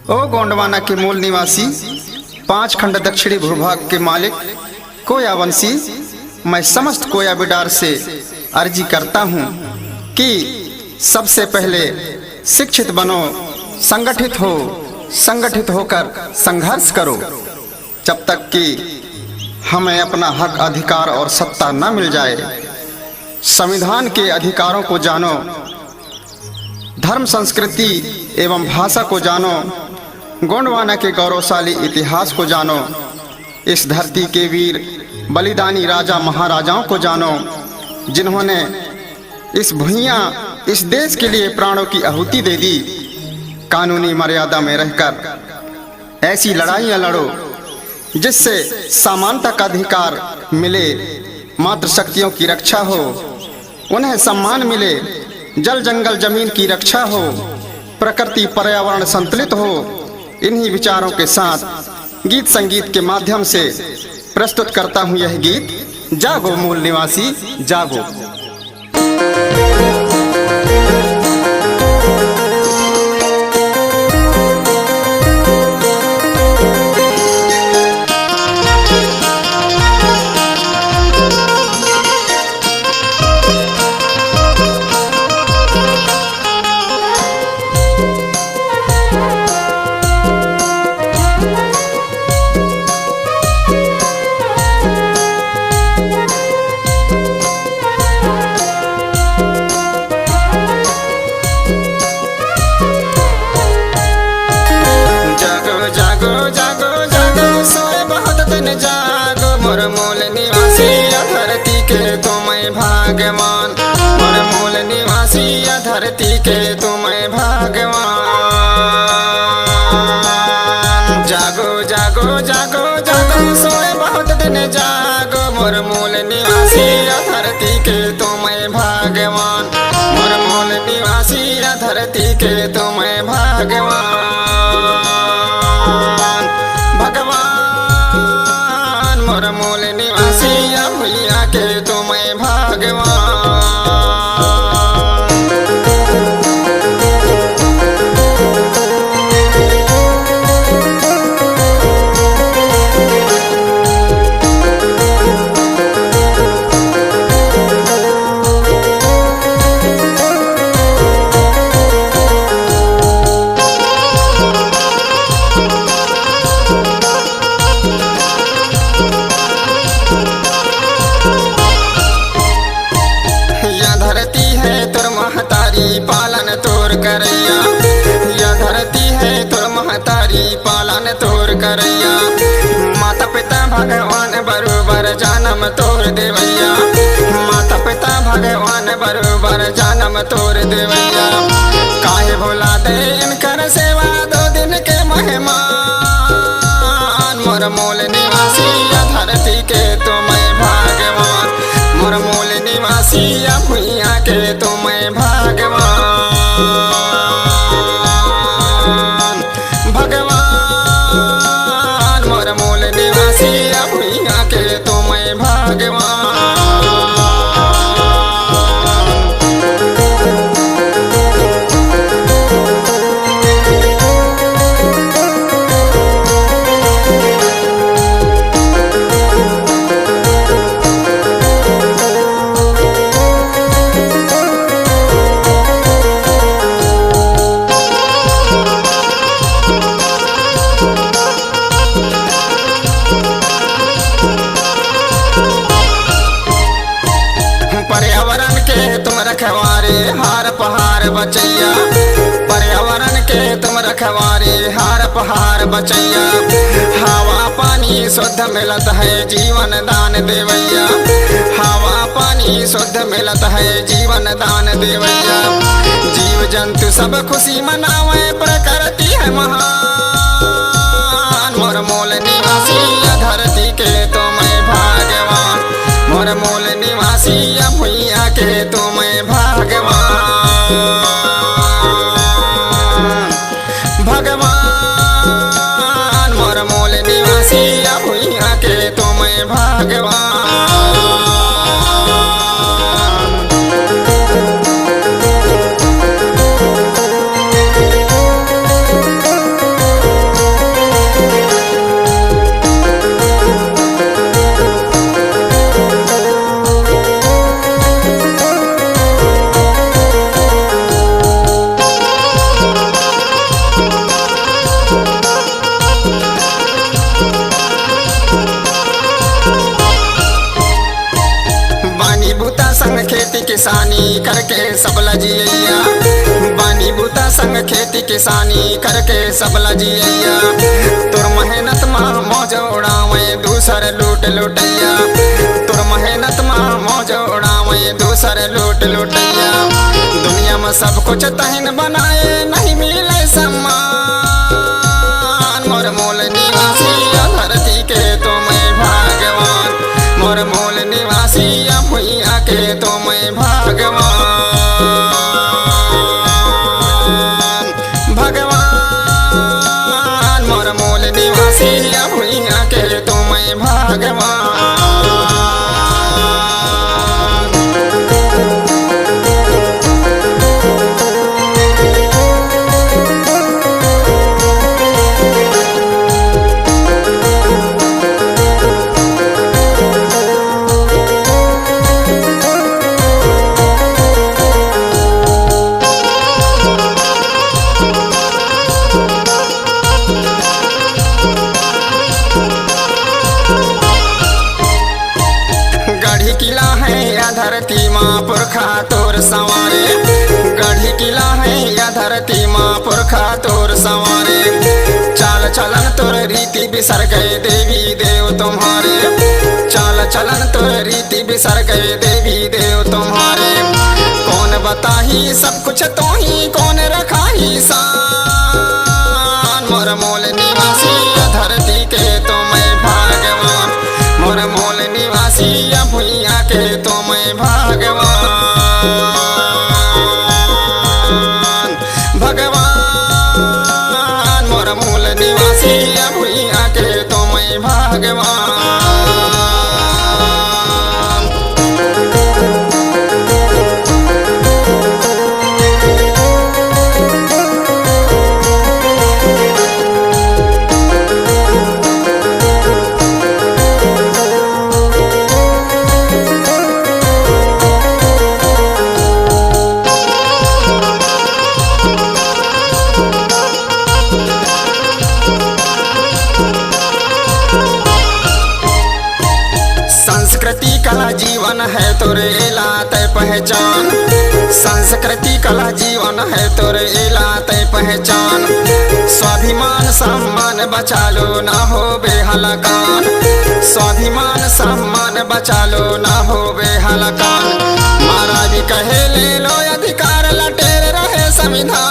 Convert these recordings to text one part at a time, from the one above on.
ओ गोंडवाना के मूल निवासी, 5 खंड दक्षिणी भूभाग के मालिक कोयावंशी, मैं समस्त कोया बिडार से अर्जी करता हूँ कि सबसे पहले शिक्षित बनो, संगठित होकर संघर्ष करो। जब तक कि हमें अपना हक, अधिकार और सत्ता न मिल जाए। संविधान के अधिकारों को जानो, धर्म, संस्कृति एवं भाषा को जानो, गोंडवाना के गौरवशाली इतिहास को जानो, इस धरती के वीर बलिदानी राजा महाराजाओं को जानो, जिन्होंने इस भुइयां, इस देश के लिए प्राणों की आहुति दे दी। कानूनी मर्यादा में रहकर ऐसी लड़ाइयां लड़ो जिससे समानता का अधिकार मिले, मातृशक्तियों की रक्षा हो, उन्हें सम्मान मिले, जल जंगल जमीन की रक्षा हो, प्रकृति पर्यावरण संतुलित हो। इन्हीं विचारों के साथ गीत संगीत के माध्यम से प्रस्तुत करता हूँ यह गीत। जागो मूल निवासी जागो। जागो मोर मूल निवासी धरती के तुम भाग्यवान, मोर मूल निवासी धरती के तुम भाग्यवान। जागो जागो जागो जागो सोए बहुत दिन जागो, मोर मूल निवासी धरती के तुम भाग्यवान, मोर मूल निवासी धरती के तुम भाग्यवान। मोर मूल निवासी भैया के तुम भाग्यवान। पालन तोर करैया, यह धरती है तोर महतारी पालन तोर करैया। माता पिता भगवान बरोबर जन्म तोर देवैया, माता पिता भगवान बरोबर जन्म तोर देवैया। काहे भुला दे इनकर सेवा 2 दिन के मेहमान, मोर मूल निवासी धरती के तुम भाग्यवान, मोर मूल निवासी भुइया के तुम भाग्यवान। भगवान मोर मूल निवासी भुइया के तुम भाग्यवान। पर्यावरण के तुम रखवारे हार पहाड़ बचैया, पर्यावरण के तुम रखवारे हार पहाड़ बचैया। हवा पानी शुद्ध मिलत है जीवन दान देवैया, हवा पानी शुद्ध मिलत है जीवन दान देवैया। जीव जंतु सब खुशी मनावे प्रकृति है महान, मोर मूल निवासी धरती के तुम भाग्यवान, मोर मूल निवासी भुइया के तुम भाग्यवान। भगवान मोर मूल निवासी भुइया के तुम भाग्यवान। जियैया बानी बूता संग खेती किसानी करके सब लजियैया तुर मेहनत माँ मौज उड़ावे दूसर लूट लुटैया तुर मेहनत माँ मौज उड़ावे दूसर लूट लुटैया दुनिया में सब कुछ तहिन बनाए नहीं मिले सम्मान मोर मूल निवासी धरती के तुम भगवान मोर मूल निवासी भुइया के तुम भगवान भगवान मोर मूल निवासी भुइया के तुम भगवान। गढ़ी किला है या धरती माँ पुरखा तोर संवारे गढ़ी किला है या धरती माँ पुरखा तोर संवारे चाल चलन तोर रीति बिसर गए देवी देव तुम्हारे चाल चलन तोर रीति बिसर गए देवी देव तुम्हारे कौन बताही सब कुछ तो ही कौन रखा ही शान मोर मूल निवासी धरती के तुम भगवान मोर मूल निवासी भुइया के तुम भगवान भगवान मोर मूल निवासी भुइया के तुम भगवान। संस्कृति कला जीवन है तोरे लात पहचान संस्कृति कला जीवन है तोरे लात पहचान स्वाभिमान सम्मान बचा लो ना हो बेहलकान स्वाभिमान सम्मान बचा लो ना हो बेहलकान मारा भी कहे ले लो अधिकार लटेर रहे संविधान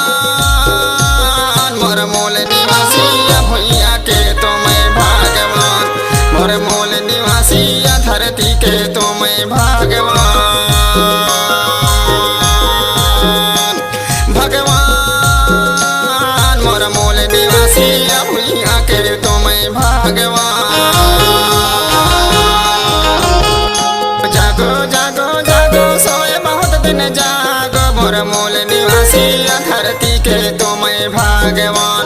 मोर मूल निवासी भुइया के तुम भगवान मोर मूल निवासी धरती के तुम भगवान भगवान मोर मूल निवासी भुइया के तुम भगवान। जागो जागो जागो सोए बहुत दिन जागो मोर मूल निवासी धरती के तुम भगवान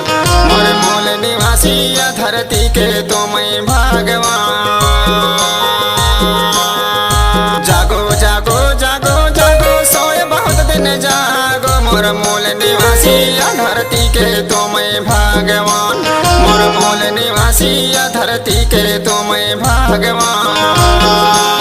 मोर मूल निवासी धरती के तुम भगवान। जागो जागो जागो जागो सोए बहुत दिन जागो मोर मूल निवासी धरती के तुम भगवान मोर मूल निवासी धरती के तुम भगवान।